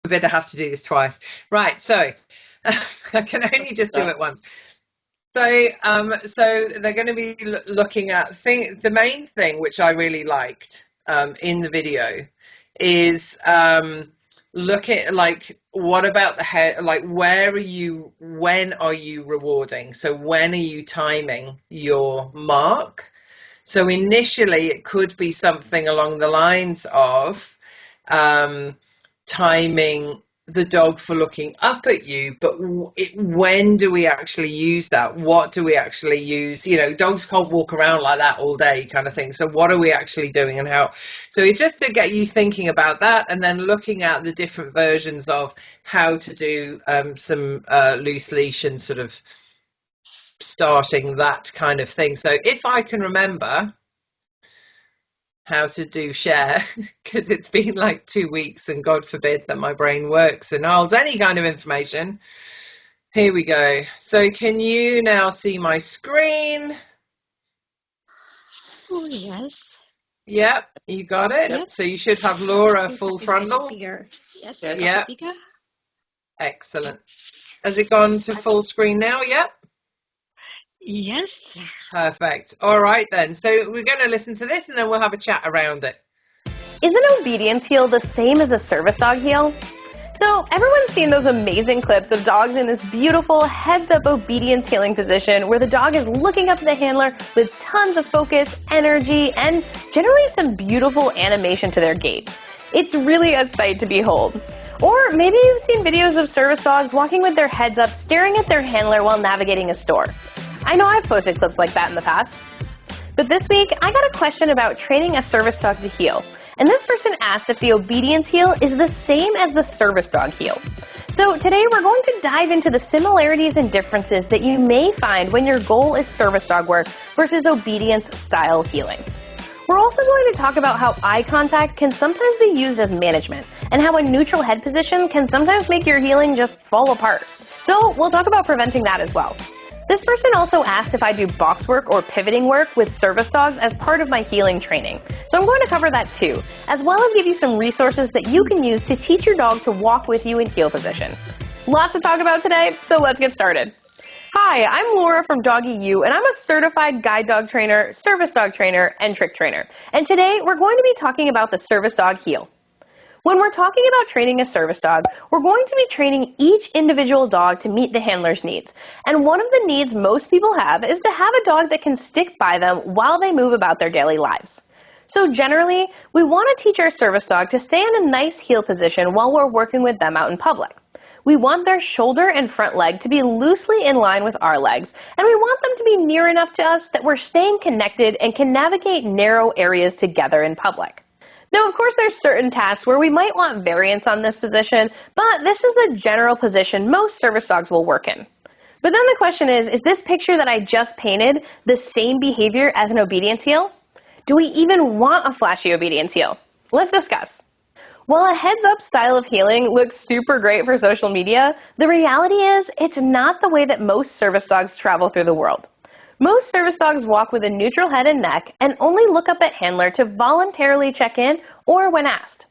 forbid I have to do this twice. Right, so I can only just do it once. So, so they're going to be looking at the main thing which I really liked in the video is look at like what about the head, like when are you rewarding? So when are you timing your mark? So initially it could be something along the lines of timing the dog for looking up at you, but when do we actually use that? What do we actually use? You know, dogs can't walk around like that all day kind of thing. So what are we actually doing and how? So it's just to get you thinking about that and then looking at the different versions of how to do some loose leash and sort of starting that kind of thing. So if I can remember how to do share, because it's been like 2 weeks and God forbid that my brain works and holds any kind of information. Here we go. So can you now see my screen? Oh, yes. Yep, you got it. Yep. So you should have Laura full frontal. Yes. Yep. Excellent. Has it gone to full screen now? Yep. Yes. Perfect. All right then. So we're going to listen to this and then we'll have a chat around it. Is an obedience heel the same as a service dog heel? So everyone's seen those amazing clips of dogs in this beautiful heads-up obedience heeling position where the dog is looking up at the handler with tons of focus, energy, and generally some beautiful animation to their gait. It's really a sight to behold. Or maybe you've seen videos of service dogs walking with their heads up, staring at their handler while navigating a store. I know I've posted clips like that in the past. But this week, I got a question about training a service dog to heel. And this person asked if the obedience heel is the same as the service dog heel. So today we're going to dive into the similarities and differences that you may find when your goal is service dog work versus obedience style heeling. We're also going to talk about how eye contact can sometimes be used as management and how a neutral head position can sometimes make your heeling just fall apart. So we'll talk about preventing that as well. This person also asked if I do box work or pivoting work with service dogs as part of my heeling training. So I'm going to cover that too, as well as give you some resources that you can use to teach your dog to walk with you in heel position. Lots to talk about today, so let's get started. Hi, I'm Laura from Doggy U, and I'm a certified guide dog trainer, service dog trainer, and trick trainer. And today we're going to be talking about the service dog heel. When we're talking about training a service dog, we're going to be training each individual dog to meet the handler's needs. And one of the needs most people have is to have a dog that can stick by them while they move about their daily lives. So generally, we want to teach our service dog to stay in a nice heel position while we're working with them out in public. We want their shoulder and front leg to be loosely in line with our legs, and we want them to be near enough to us that we're staying connected and can navigate narrow areas together in public. Now, of course, there's certain tasks where we might want variance on this position, but this is the general position most service dogs will work in. But then the question is this picture that I just painted the same behavior as an obedience heel? Do we even want a flashy obedience heel? Let's discuss. While a heads-up style of heeling looks super great for social media, the reality is it's not the way that most service dogs travel through the world. Most service dogs walk with a neutral head and neck and only look up at handler to voluntarily check in or when asked.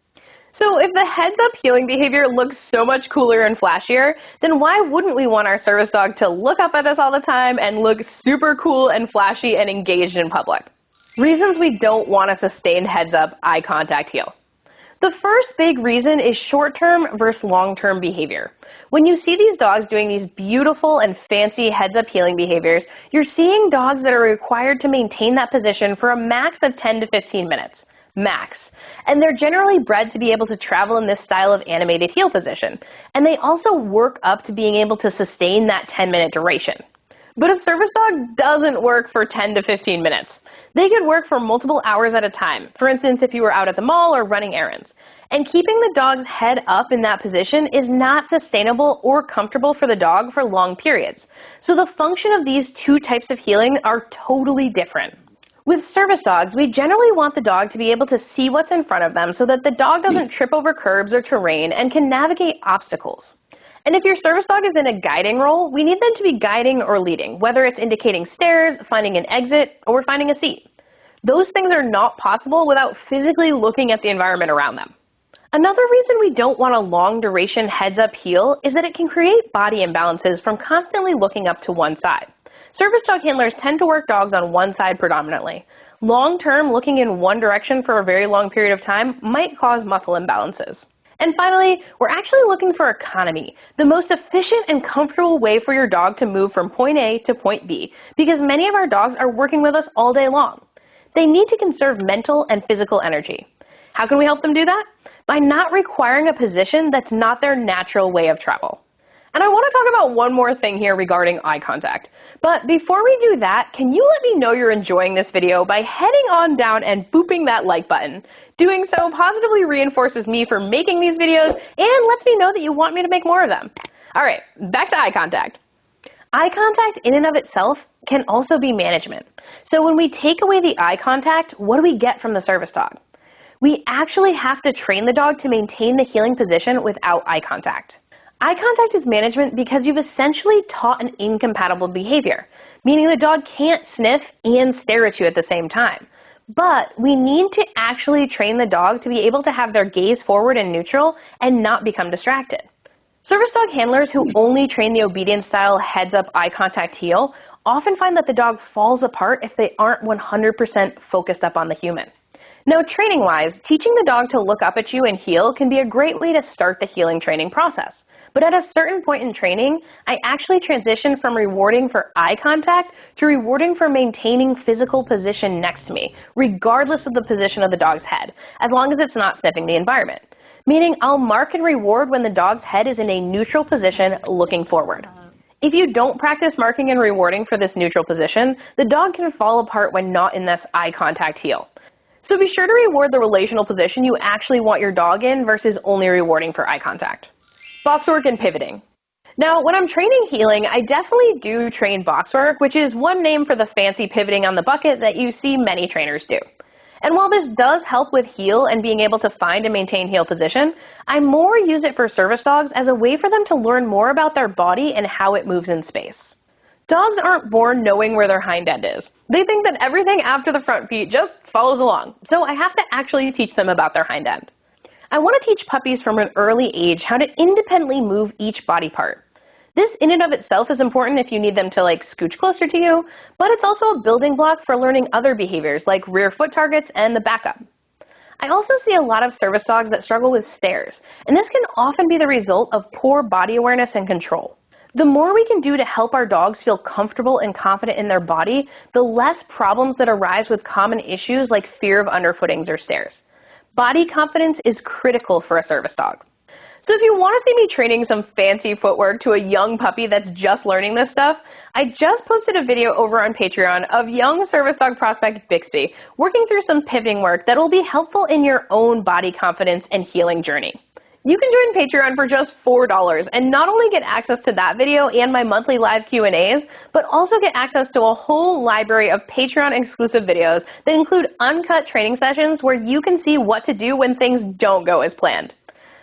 So if the heads-up heeling behavior looks so much cooler and flashier, then why wouldn't we want our service dog to look up at us all the time and look super cool and flashy and engaged in public? Reasons we don't want a sustained heads-up eye contact heel. The first big reason is short-term versus long-term behavior. When you see these dogs doing these beautiful and fancy heads-up heeling behaviors, you're seeing dogs that are required to maintain that position for a max of 10 to 15 minutes. Max. And they're generally bred to be able to travel in this style of animated heel position. And they also work up to being able to sustain that 10-minute duration. But a service dog doesn't work for 10 to 15 minutes. They could work for multiple hours at a time. For instance, if you were out at the mall or running errands. And keeping the dog's head up in that position is not sustainable or comfortable for the dog for long periods. So the function of these two types of heeling are totally different. With service dogs, we generally want the dog to be able to see what's in front of them so that the dog doesn't trip over curbs or terrain and can navigate obstacles. And if your service dog is in a guiding role, we need them to be guiding or leading, whether it's indicating stairs, finding an exit, or finding a seat. Those things are not possible without physically looking at the environment around them. Another reason we don't want a long duration heads up heel is that it can create body imbalances from constantly looking up to one side. Service dog handlers tend to work dogs on one side predominantly. Long term, looking in one direction for a very long period of time might cause muscle imbalances. And finally, we're actually looking for economy, the most efficient and comfortable way for your dog to move from point A to point B, because many of our dogs are working with us all day long. They need to conserve mental and physical energy. How can we help them do that? By not requiring a position that's not their natural way of travel. And I want to talk about one more thing here regarding eye contact. But before we do that, can you let me know you're enjoying this video by heading on down and booping that like button? Doing so positively reinforces me for making these videos and lets me know that you want me to make more of them. All right, back to eye contact. Eye contact in and of itself can also be management. So when we take away the eye contact, what do we get from the service dog? We actually have to train the dog to maintain the heeling position without eye contact. Eye contact is management because you've essentially taught an incompatible behavior, meaning the dog can't sniff and stare at you at the same time. But we need to actually train the dog to be able to have their gaze forward and neutral and not become distracted. Service dog handlers who only train the obedience style heads up eye contact heel often find that the dog falls apart if they aren't 100% focused up on the human. Now, training-wise, teaching the dog to look up at you and heel can be a great way to start the heeling training process. But at a certain point in training, I actually transitioned from rewarding for eye contact to rewarding for maintaining physical position next to me, regardless of the position of the dog's head, as long as it's not sniffing the environment. Meaning, I'll mark and reward when the dog's head is in a neutral position looking forward. If you don't practice marking and rewarding for this neutral position, the dog can fall apart when not in this eye contact heel. So be sure to reward the relational position you actually want your dog in versus only rewarding for eye contact. Box work and pivoting. Now, when I'm training heeling, I definitely do train box work, which is one name for the fancy pivoting on the bucket that you see many trainers do. And while this does help with heel and being able to find and maintain heel position, I more use it for service dogs as a way for them to learn more about their body and how it moves in space. Dogs aren't born knowing where their hind end is. They think that everything after the front feet just follows along, so I have to actually teach them about their hind end. I want to teach puppies from an early age how to independently move each body part. This in and of itself is important if you need them to scooch closer to you, but it's also a building block for learning other behaviors like rear foot targets and the backup. I also see a lot of service dogs that struggle with stares, and this can often be the result of poor body awareness and control. The more we can do to help our dogs feel comfortable and confident in their body, the less problems that arise with common issues like fear of underfootings or stares. Body confidence is critical for a service dog. So if you want to see me training some fancy footwork to a young puppy that's just learning this stuff, I just posted a video over on Patreon of young service dog prospect Bixby working through some pivoting work that will be helpful in your own body confidence and heeling journey. You can join Patreon for just $4 and not only get access to that video and my monthly live Q&As, but also get access to a whole library of Patreon exclusive videos that include uncut training sessions where you can see what to do when things don't go as planned.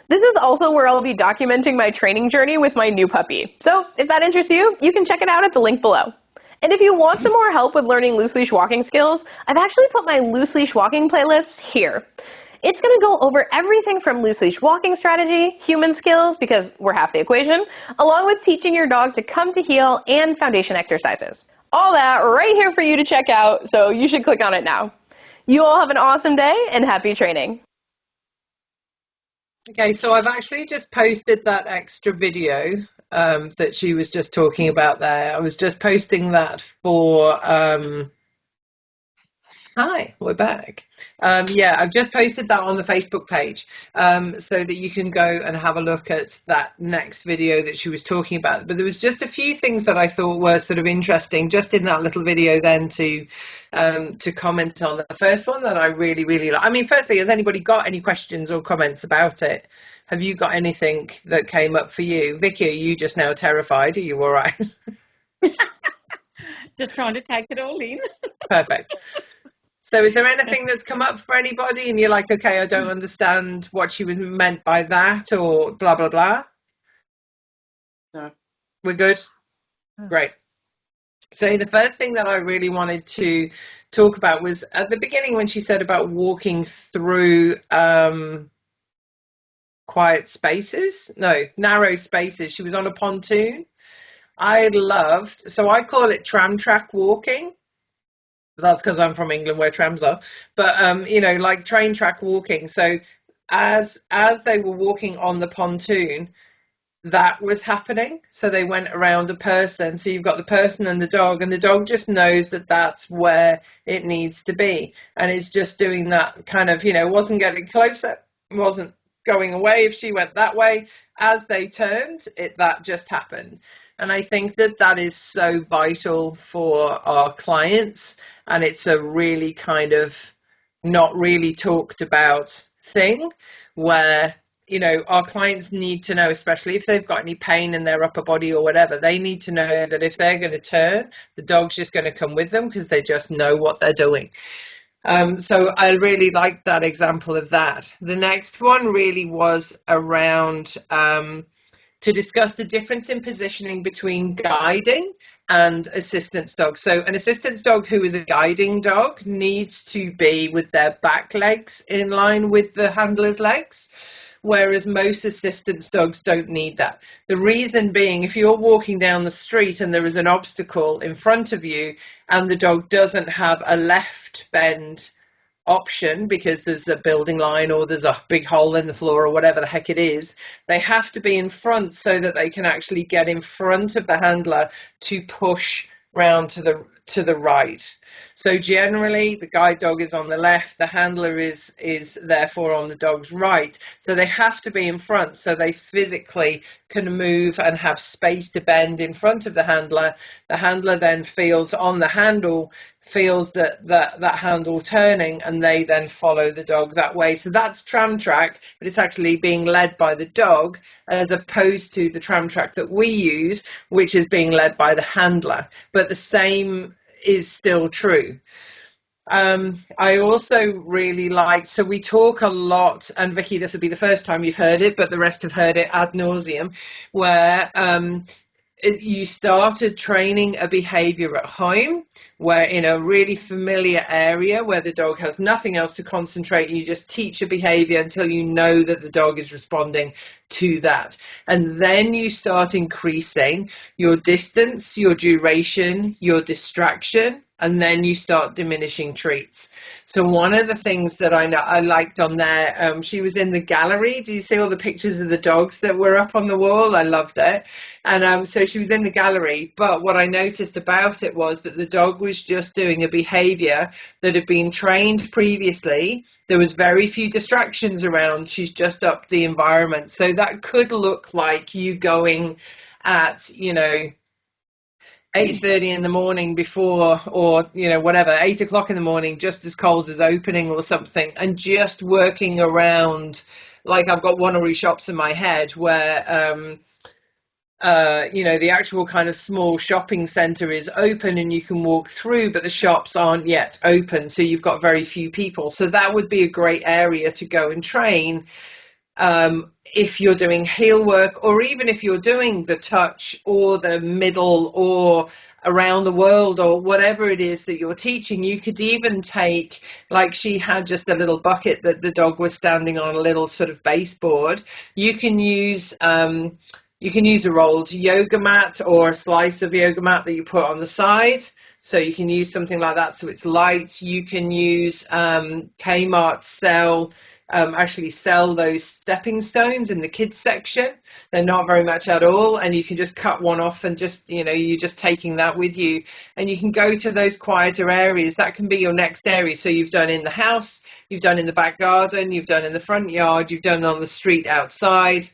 This is also where I'll be documenting my training journey with my new puppy. So if that interests you, you can check it out at the link below. And if you want some more help with learning loose leash walking skills, I've actually put my loose leash walking playlists here. It's going to go over everything from loose leash walking strategy, human skills, because we're half the equation, along with teaching your dog to come to heel and foundation exercises. All that right here for you to check out, so you should click on it now. You all have an awesome day and happy training. Okay, so I've actually just posted that extra video that she was just talking about there. I was just posting that for... Hi, we're back. Yeah, I've just posted that on the Facebook page so that you can go and have a look at that next video that she was talking about. But there was just a few things that I thought were sort of interesting just in that little video then to comment on. The first one that I really, really like. I mean, firstly, has anybody got any questions or comments about it? Have you got anything that came up for you? Vicky, are you just now terrified? Are you all right? Just trying to take it all in. Perfect. So is there anything that's come up for anybody and you're like, okay, I don't understand what she was meant by that or blah, blah, blah? No. We're good? Great. So the first thing that I really wanted to talk about was at the beginning when she said about walking through quiet spaces, no, narrow spaces. She was on a pontoon. So I call it tram track walking. That's because I'm from England where trams are. But like train track walking. So as they were walking on the pontoon, that was happening. So they went around a person. So you've got the person and the dog just knows that that's where it needs to be. And it's just doing that kind of, wasn't getting closer, wasn't going away if she went that way. As they turned, that just happened. And I think that is so vital for our clients. And it's a really kind of not really talked about thing where our clients need to know, especially if they've got any pain in their upper body or whatever, they need to know that if they're going to turn, the dog's just going to come with them because they just know what they're doing. So I really liked that example of that. The next one really was around to discuss the difference in positioning between guiding and assistance dog. So an assistance dog who is a guiding dog needs to be with their back legs in line with the handler's legs, whereas most assistance dogs don't need that. The reason being, if you're walking down the street and there is an obstacle in front of you and the dog doesn't have a left bend option because there's a building line or there's a big hole in the floor or whatever the heck it is, they have to be in front so that they can actually get in front of the handler to push round to the right. So generally the guide dog is on the left, the handler is therefore on the dog's right, so they have to be in front so they physically can move and have space to bend in front of the handler then feels on the handle, feels that handle turning, and they then follow the dog that way. So that's tram track, but it's actually being led by the dog as opposed to the tram track that we use, which is being led by the handler, but the same is still true. I also really liked, so we talk a lot, and Vicky, this would be the first time you've heard it, but the rest have heard it ad nauseum, where you started training a behavior at home where in a really familiar area where the dog has nothing else to concentrate, you just teach a behavior until you know that the dog is responding to that. And then you start increasing your distance, your duration, your distraction, and then you start diminishing treats. So one of the things that I liked on there, she was in the gallery. Do you see all the pictures of the dogs that were up on the wall? I loved it. And so she was in the gallery, but what I noticed about it was that the dog was just doing a behavior that had been trained previously. There was very few distractions around. She's just upped the environment. So that could look like you going at, 8:30 in the morning before, or whatever, 8 o'clock in the morning, just as Coles is opening or something, and just working around. Like I've got one or two shops in my head where the actual kind of small shopping centre is open and you can walk through, but the shops aren't yet open, so you've got very few people. So that would be a great area to go and train if you're doing heel work, or even if you're doing the touch or the middle or around the world or whatever it is that you're teaching. You could even take, like she had just a little bucket that the dog was standing on, a little sort of baseboard. You can use a rolled yoga mat or a slice of yoga mat that you put on the side. So you can use something like that so it's light. You can use Kmart actually sell those stepping stones in the kids section. They're not very much at all, and you can just cut one off and just you're just taking that with you, and you can go to those quieter areas. That can be your next area. So you've done in the house, you've done in the back garden, you've done in the front yard, you've done on the street outside.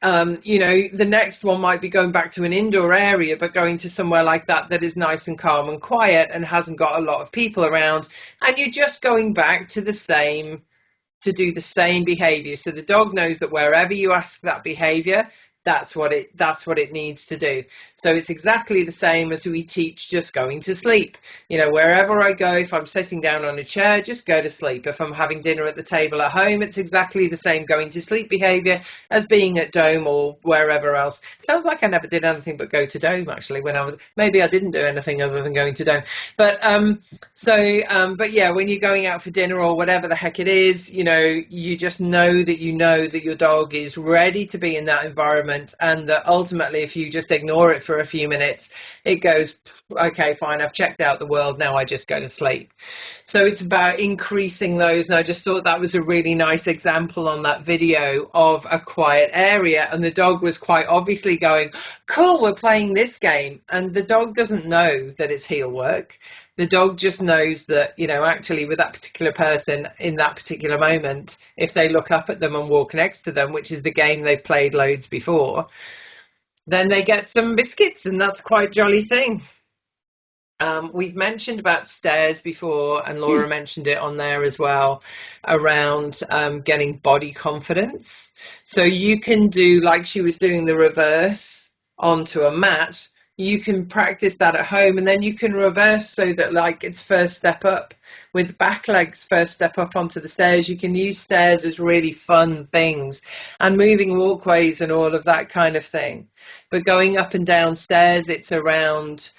The next one might be going back to an indoor area, but going to somewhere like that is nice and calm and quiet and hasn't got a lot of people around, and you're just going back to do the same behavior. So the dog knows that wherever you ask that behavior, that's what it needs to do. So it's exactly the same as we teach just going to sleep. You know, wherever I go, if I'm sitting down on a chair, just go to sleep. If I'm having dinner at the table at home, it's exactly the same going to sleep behavior as being at Dome or wherever else. Sounds like I never did anything but go to Dome, actually, when I was, maybe I didn't do anything other than going to Dome. But but yeah, when you're going out for dinner or whatever the heck it is, you know, you just know that your dog is ready to be in that environment, and that ultimately, if you just ignore it for a few minutes, it goes, okay, fine, I've checked out the world, now I just go to sleep. So it's about increasing those, and I just thought that was a really nice example on that video of a quiet area, and the dog was quite obviously going, cool, we're playing this game, and the dog doesn't know that it's heel work. The dog just knows that, you know, actually with that particular person in that particular moment, if they look up at them and walk next to them, which is the game they've played loads before, then they get some biscuits, and that's quite a jolly thing. We've mentioned about stairs before, and Laura mentioned it on there as well, around getting body confidence. So you can do, like she was doing the reverse onto a mat, you can practice that at home, and then you can reverse so that, like, it's first step up with back legs, first step up onto the stairs. You can use stairs as really fun things, and moving walkways and all of that kind of thing. But going up and down stairs, it's around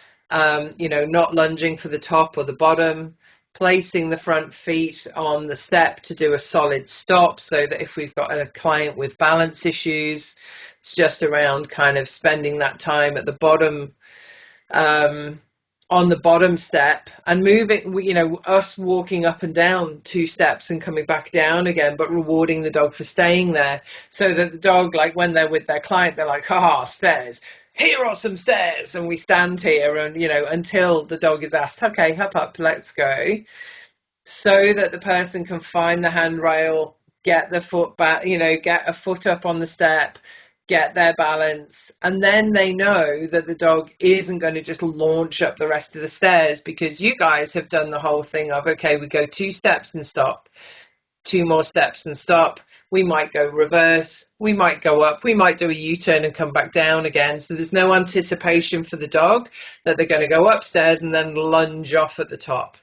you know, not lunging for the top or the bottom, placing the front feet on the step to do a solid stop, so that if we've got a client with balance issues, it's just around kind of spending that time at the bottom, on the bottom step, and moving, you know, us walking up and down 2 steps and coming back down again, but rewarding the dog for staying there, so that the dog, like when they're with their client, they're like, haha, stairs, here are some stairs, and we stand here, and, you know, until the dog is asked, okay, hop up, let's go, so that the person can find the handrail, get the foot back, you know, get a foot up on the step, get their balance, and then they know that the dog isn't going to just launch up the rest of the stairs, because you guys have done the whole thing of, okay, we go 2 steps and stop, 2 more steps and stop. We might go reverse, we might go up, we might do a U-turn and come back down again. So there's no anticipation for the dog that they're going to go upstairs and then lunge off at the top.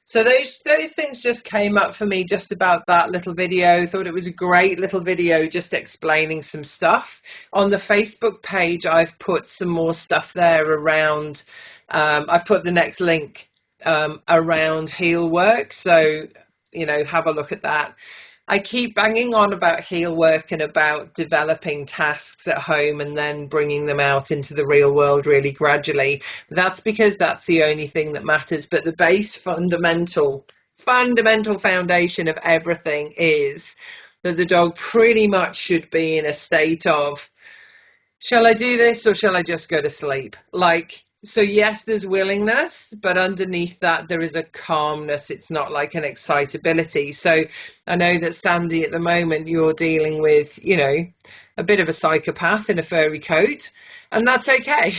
So those things just came up for me just about that little video. Thought it was a great little video just explaining some stuff. On the Facebook page, I've put some more stuff there around, I've put the next link around heel work. So, you know, have a look at that. I keep banging on about heel work and about developing tasks at home and then bringing them out into the real world really gradually. That's because that's the only thing that matters. But the base fundamental foundation of everything is that the dog pretty much should be in a state of, shall I do this or shall I just go to sleep? Like, so yes, there's willingness, but underneath that there is a calmness. It's not like an excitability. So I know that Sandy, at the moment, you're dealing with, you know, a bit of a psychopath in a furry coat, and that's okay.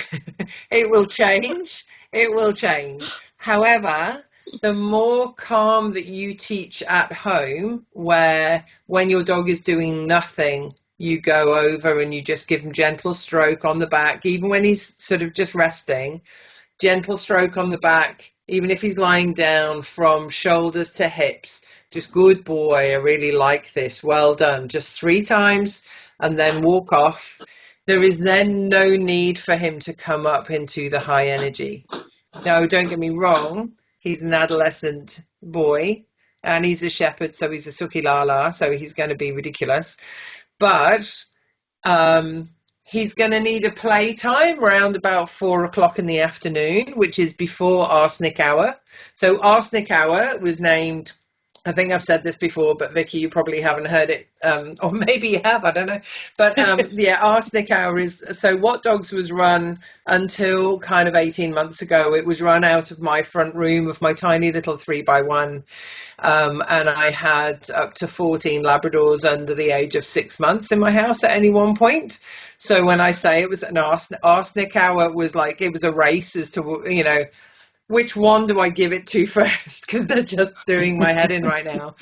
It will change. It will change. However, the more calm that you teach at home, where when your dog is doing nothing, you go over and you just give him gentle stroke on the back, even when he's sort of just resting, gentle stroke on the back, even if he's lying down, from shoulders to hips, just good boy, I really like this, well done, just 3 times, and then walk off. There is then no need for him to come up into the high energy. Now, don't get me wrong, he's an adolescent boy, and he's a shepherd, so he's a suki lala, so he's going to be ridiculous. But he's going to need a playtime around about 4 o'clock in the afternoon, which is before arsenic hour. So arsenic hour was named, I think I've said this before, but Vicky, you probably haven't heard it, or maybe you have, I don't know. But yeah, arsenic hour is, so What Dogs was run until kind of 18 months ago. It was run out of my front room of my tiny little 3x1. And I had up to 14 Labradors under the age of 6 months in my house at any one point. So when I say it was an arsenic hour, was like, it was a race as to, you know, which one do I give it to first? Because they're just doing my head in right now.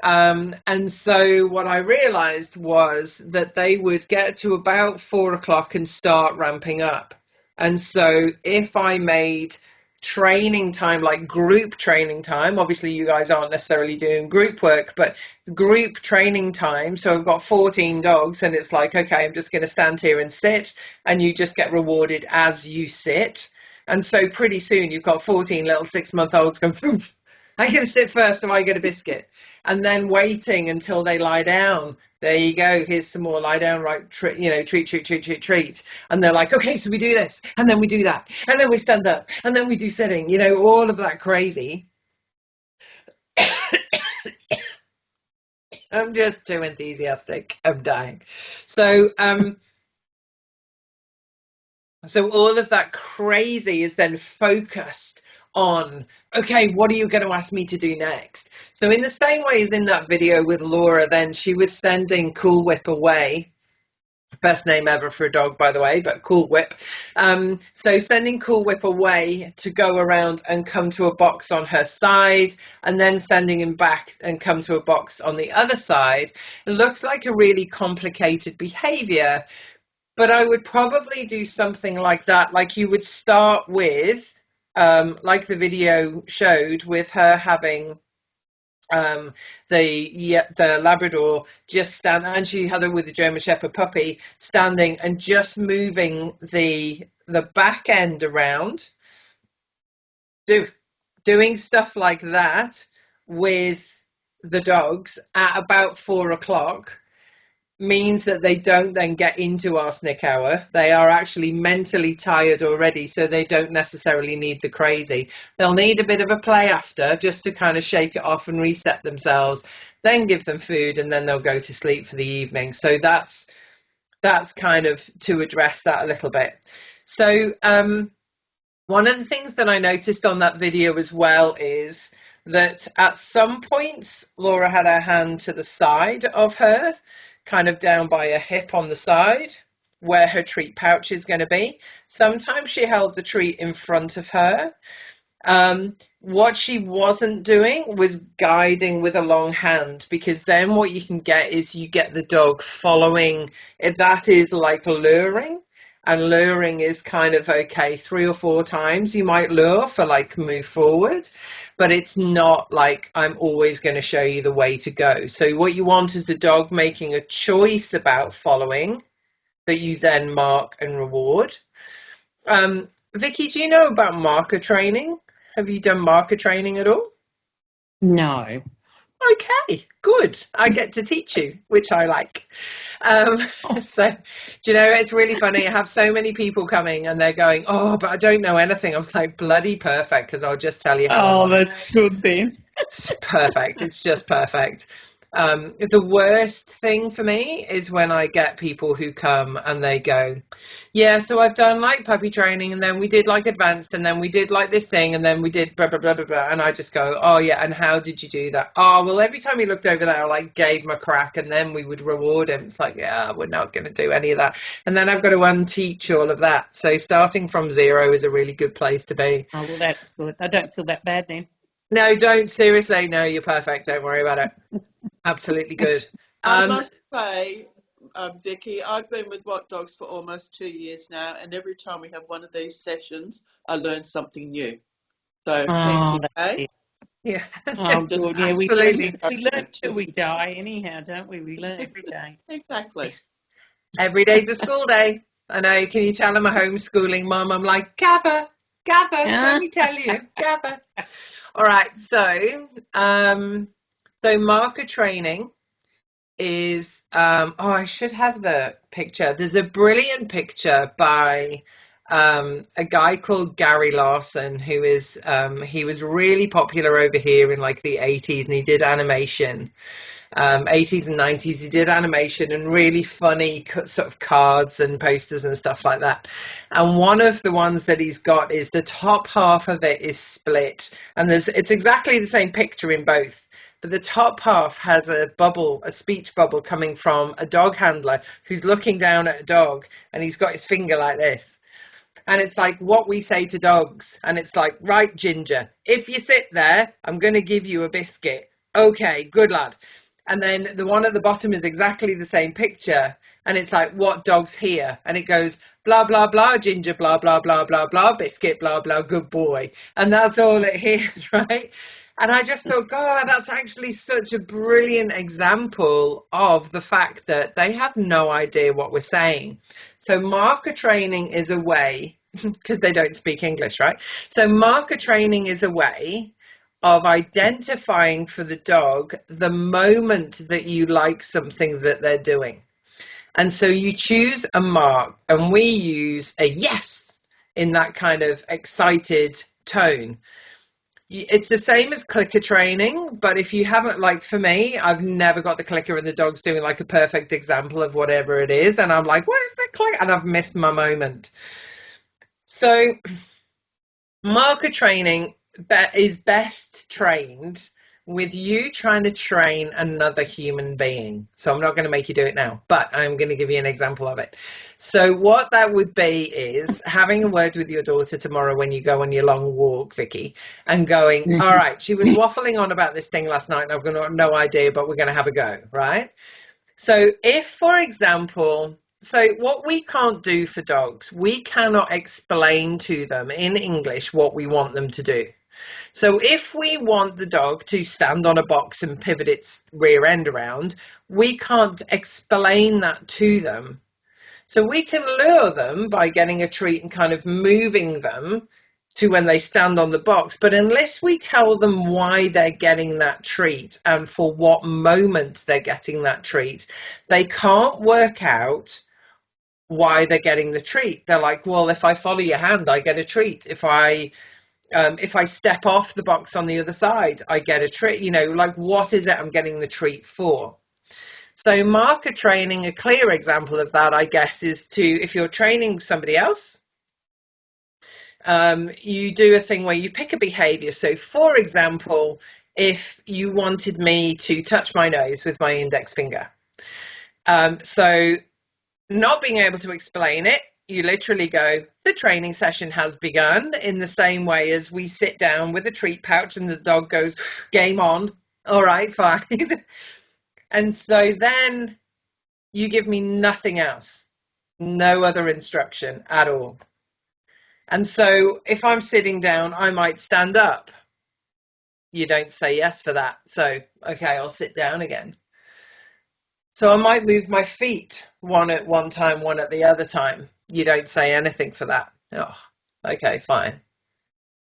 And so what I realized was that they would get to about 4 o'clock and start ramping up. And so if I made training time, like group training time, obviously you guys aren't necessarily doing group work, but group training time. So I've got 14 dogs and it's like, okay, I'm just going to stand here and sit, and you just get rewarded as you sit. And so pretty soon you've got 14 little 6-month-olds going, poof, I'm going to sit first so I get a biscuit. And then waiting until they lie down. There you go. Here's some more lie down, right? Treat. And they're like, okay, so we do this, and then we do that, and then we stand up, and then we do sitting. All of that crazy. I'm just too enthusiastic. I'm dying. So all of that crazy is then focused on, okay, what are you going to ask me to do next? So in the same way as in that video with Laura, then she was sending Cool Whip away. Best name ever for a dog, by the way, but Cool Whip. So sending Cool Whip away to go around and come to a box on her side, and then sending him back and come to a box on the other side. It looks like a really complicated behavior, but I would probably do something like that. Like you would start with, like the video showed, with her having the Labrador just stand, and she had her with the German Shepherd puppy standing and just moving the back end around, doing stuff like that with the dogs at about 4 o'clock. Means that they don't then get into arsenic hour. They are actually mentally tired already, so they don't necessarily need the crazy. They'll need a bit of a play after, just to kind of shake it off and reset themselves, then give them food, and then they'll go to sleep for the evening. So that's kind of to address that a little bit. So one of the things that I noticed on that video as well is that at some points Laura had her hand to the side of her, kind of down by her hip on the side where her treat pouch is going to be. Sometimes she held the treat in front of her. What she wasn't doing was guiding with a long hand, because then what you can get is you get the dog following. That is like luring. And luring is kind of, okay, 3 or 4 times you might lure for like move forward, but it's not like I'm always going to show you the way to go. So what you want is the dog making a choice about following that you then mark and reward. Vicky, do you know about marker training? Have you done marker training at all? No. Okay, good. I get to teach you, which I like. So, do you know, it's really funny. I have so many people coming and they're going, oh, but I don't know anything. I was like, bloody perfect, because I'll just tell you how. Oh, that's good then. It's perfect. It's just perfect. The worst thing for me is when I get people who come and they go, yeah, so I've done like puppy training, and then we did like advanced, and then we did like this thing, and then we did blah, blah, blah, blah, blah. And I just go, oh yeah, and how did you do that? Oh, well, every time he looked over there, I like gave him a crack, and then we would reward him. It's like, yeah, we're not going to do any of that. And then I've got to unteach all of that. So starting from zero is a really good place to be. Oh, well, that's good. I don't feel that bad then. No, don't. Seriously, no, you're perfect. Don't worry about it. Absolutely good. I must say, Vicky, I've been with What Dogs for almost 2 years now, and every time we have one of these sessions, I learn something new. So thank you, Kay. Yeah. Oh, good. Yeah, we learn till we die anyhow, don't we? We learn every day. Exactly. Every day's a school day. I know. Can you tell them a homeschooling mum? I'm like, gather, let me tell you, gather. All right. So marker training is, I should have the picture. There's a brilliant picture by a guy called Gary Larson, who is, he was really popular over here in like the 80s, and he did animation. 80s and 90s, he did animation and really funny sort of cards and posters and stuff like that. And one of the ones that he's got is the top half of it is split, and it's exactly the same picture in both, but the top half has a speech bubble coming from a dog handler who's looking down at a dog, and he's got his finger like this. And it's like what we say to dogs. And it's like, right, Ginger, if you sit there, I'm going to give you a biscuit. Okay, good lad. And then the one at the bottom is exactly the same picture. And it's like, what dog's here? And it goes, blah, blah, blah, ginger, blah, blah, blah, blah, blah, biscuit, blah, blah, good boy. And that's all it hears, right? And I just thought, God, that's actually such a brilliant example of the fact that they have no idea what we're saying. So marker training is a way, because they don't speak English, right? So marker training is a way of identifying for the dog the moment that you like something that they're doing. And so you choose a mark, and we use a yes in that kind of excited tone. It's the same as clicker training, but if you haven't, like for me, I've never got the clicker and the dog's doing like a perfect example of whatever it is, and I'm like, what is that clicker? And I've missed my moment. So marker training is best trained with you trying to train another human being. So I'm not going to make you do it now, but I'm going to give you an example of it. So what that would be is having a word with your daughter tomorrow when you go on your long walk, Vicky, and going, all right, she was waffling on about this thing last night and I've got no idea, but we're going to have a go, right? So if, for example, so what we can't do for dogs, we cannot explain to them in English what we want them to do. So if we want the dog to stand on a box and pivot its rear end around, we can't explain that to them. So we can lure them by getting a treat and kind of moving them to when they stand on the box. But unless we tell them why they're getting that treat and for what moment they're getting that treat, they can't work out why they're getting the treat. They're like, well, if I follow your hand, I get a treat. If I step off the box on the other side, I get a treat. You know, like, what is it I'm getting the treat for? So marker training, a clear example of that, I guess, is to, if you're training somebody else, you do a thing where you pick a behavior. So for example, if you wanted me to touch my nose with my index finger, so not being able to explain it, you literally go, the training session has begun, in the same way as we sit down with a treat pouch and the dog goes, game on. All right, fine. And so then you give me nothing else, no other instruction at all. And so if I'm sitting down, I might stand up. You don't say yes for that. So, okay, I'll sit down again. So I might move my feet, one at one time, one at the other time. You don't say anything for that. Oh, okay, fine.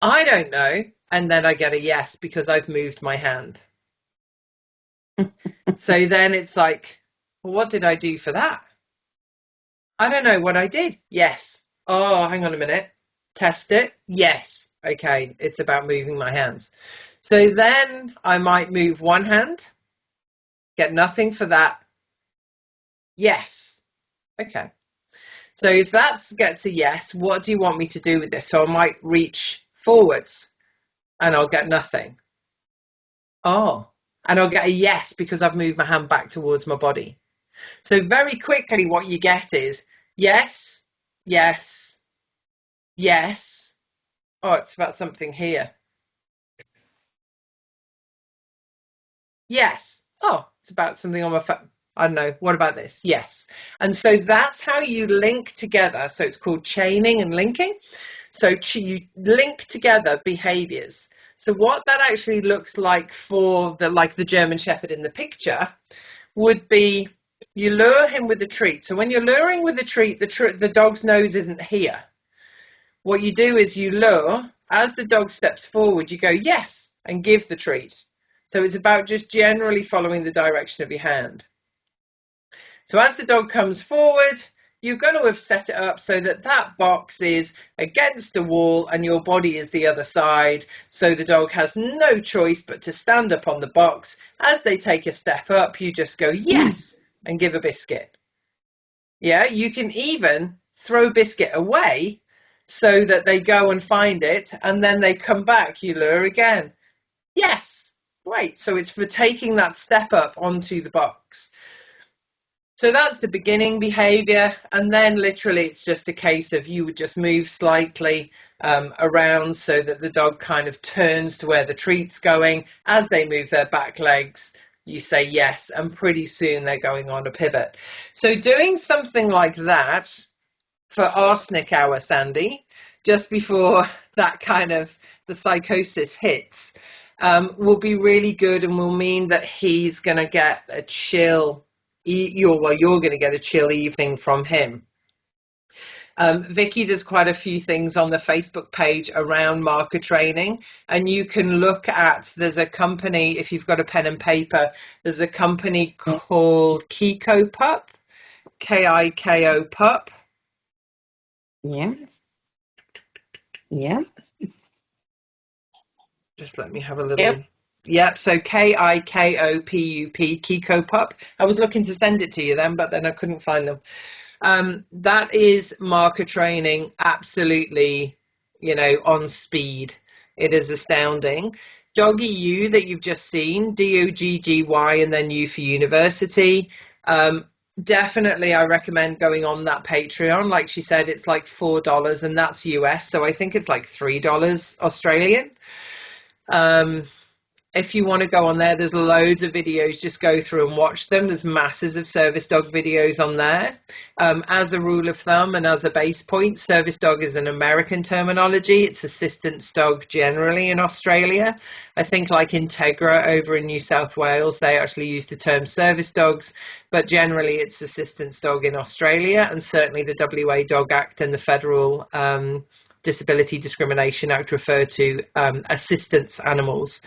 I don't know. And then I get a yes because I've moved my hand. So then it's like, well, what did I do for that? I don't know what I did. Yes. Oh, hang on a minute. Test it. Yes. Okay, it's about moving my hands. So then I might move one hand, get nothing for that. Yes. Okay. So if that gets a yes, what do you want me to do with this? So I might reach forwards and I'll get nothing. Oh, and I'll get a yes because I've moved my hand back towards my body. So very quickly what you get is yes, yes, yes. Oh, it's about something here. Yes. Oh, it's about something on my phone. I don't know. What about this? Yes. And so that's how you link together. So it's called chaining and linking. So you link together behaviors. So what that actually looks like for the German Shepherd in the picture would be you lure him with the treat. So when you're luring with the treat, the dog's nose isn't here. What you do is you lure. As the dog steps forward, you go yes and give the treat. So it's about just generally following the direction of your hand. So as the dog comes forward, you're going to have set it up so that that box is against the wall and your body is the other side. So the dog has no choice but to stand up on the box. As they take a step up, you just go yes and give a biscuit. Yeah, you can even throw biscuit away so that they go and find it and then they come back, you lure again. Yes, great. So it's for taking that step up onto the box. So that's the beginning behavior. And then literally it's just a case of you would just move slightly around so that the dog kind of turns to where the treat's going. As they move their back legs, you say yes, and pretty soon they're going on a pivot. So doing something like that for arsenic hour, Sandy, just before that kind of the psychosis hits, will be really good and will mean that he's going to get a chill. You're going to get a chill evening from him. Vicky does quite a few things on the Facebook page around marker training, and you can look at, there's a company, if you've got a pen and paper, there's a company called Kiko Pup, Kiko Pup. Yeah. Yeah. Just let me have a little. Yep. So Kikopup, Kiko Pup. I was looking to send it to you then, but then I couldn't find them. That is marker training, absolutely, on speed. It is astounding. Doggy U that you've just seen, Dogggy, and then U for university. Definitely, I recommend going on that Patreon. Like she said, it's like $4, and that's US, so I think it's like $3 Australian. If you want to go on there, there's loads of videos. Just go through and watch them. There's masses of service dog videos on there. As a rule of thumb and as a base point, service dog is an American terminology. It's assistance dog generally in Australia. I think like Integra over in New South Wales, they actually use the term service dogs, but generally it's assistance dog in Australia, and certainly the WA Dog Act and the Federal Disability Discrimination Act refer to assistance animals.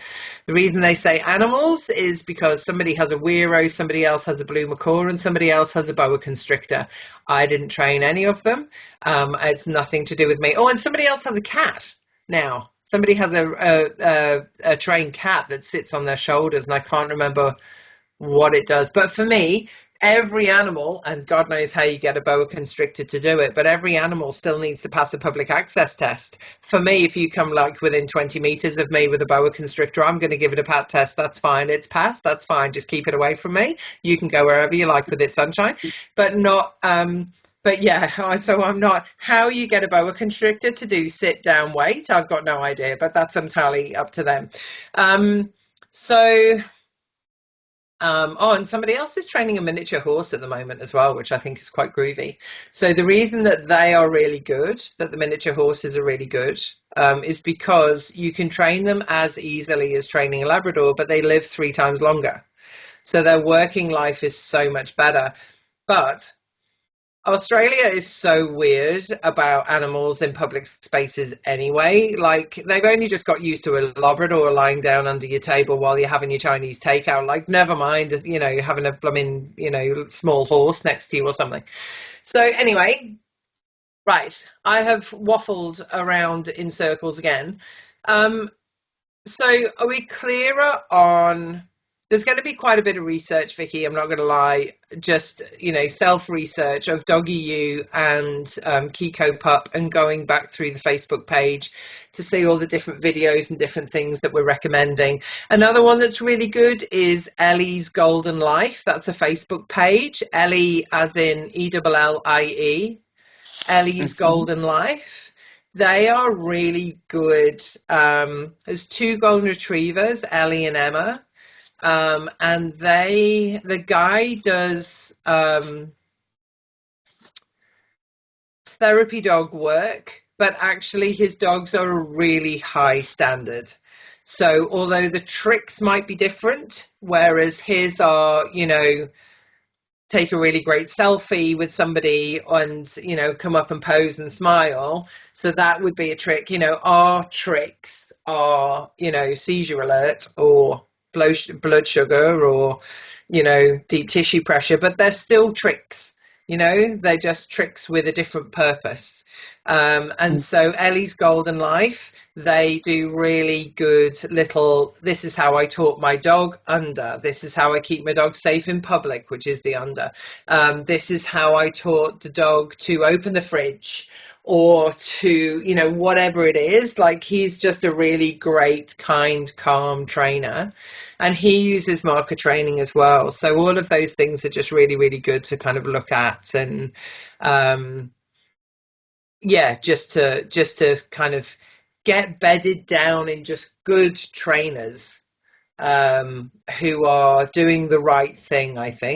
The reason they say animals is because somebody has a Wero, somebody else has a blue macaw, and somebody else has a boa constrictor. I didn't train any of them. It's nothing to do with me. Oh, and somebody else has a cat now. Somebody has a trained cat that sits on their shoulders, and I can't remember what it does. But for me, every animal, and God knows how you get a boa constrictor to do it, but every animal still needs to pass a public access test. For me, if you come like within 20 meters of me with a boa constrictor, I'm going to give it a pat test. That's fine. It's passed. That's fine. Just keep it away from me. You can go wherever you like with it, sunshine, but not, but yeah, so I'm not, how you get a boa constrictor to do sit down wait, I've got no idea, but that's entirely up to them. Oh, and somebody else is training a miniature horse at the moment as well, which I think is quite groovy. So the reason that they are really good, that the miniature horses are really good, is because you can train them as easily as training a Labrador, but they live 3 times longer. So their working life is so much better. But Australia is so weird about animals in public spaces anyway. Like, they've only just got used to a Labrador lying down under your table while you're having your Chinese takeout. Like, never mind, you're having a blooming, small horse next to you or something. So anyway, right, I have waffled around in circles again. So are we clearer on... There's going to be quite a bit of research, Vicky, I'm not going to lie, just, self-research of Doggy U and Kiko Pup, and going back through the Facebook page to see all the different videos and different things that we're recommending. Another one that's really good is Ellie's Golden Life. That's a Facebook page. Ellie as in Ellie. Ellie's Golden Life. They are really good. There's 2 golden retrievers, Ellie and Emma. And the guy does therapy dog work, but actually his dogs are a really high standard. So although the tricks might be different, whereas his are, take a really great selfie with somebody and, come up and pose and smile. So that would be a trick. Our tricks are, seizure alert or blood sugar or deep tissue pressure, but they're still tricks. They're just tricks with a different purpose. And so Ellie's Golden Life, they do really good little, this is how I taught my dog under, this is how I keep my dog safe in public, which is the under, this is how I taught the dog to open the fridge, or to, you know, whatever it is. Like, he's just a really great, kind, calm trainer, and he uses marker training as well. So all of those things are just really, really good to kind of look at. And yeah, just to kind of get bedded down in just good trainers who are doing the right thing, I think.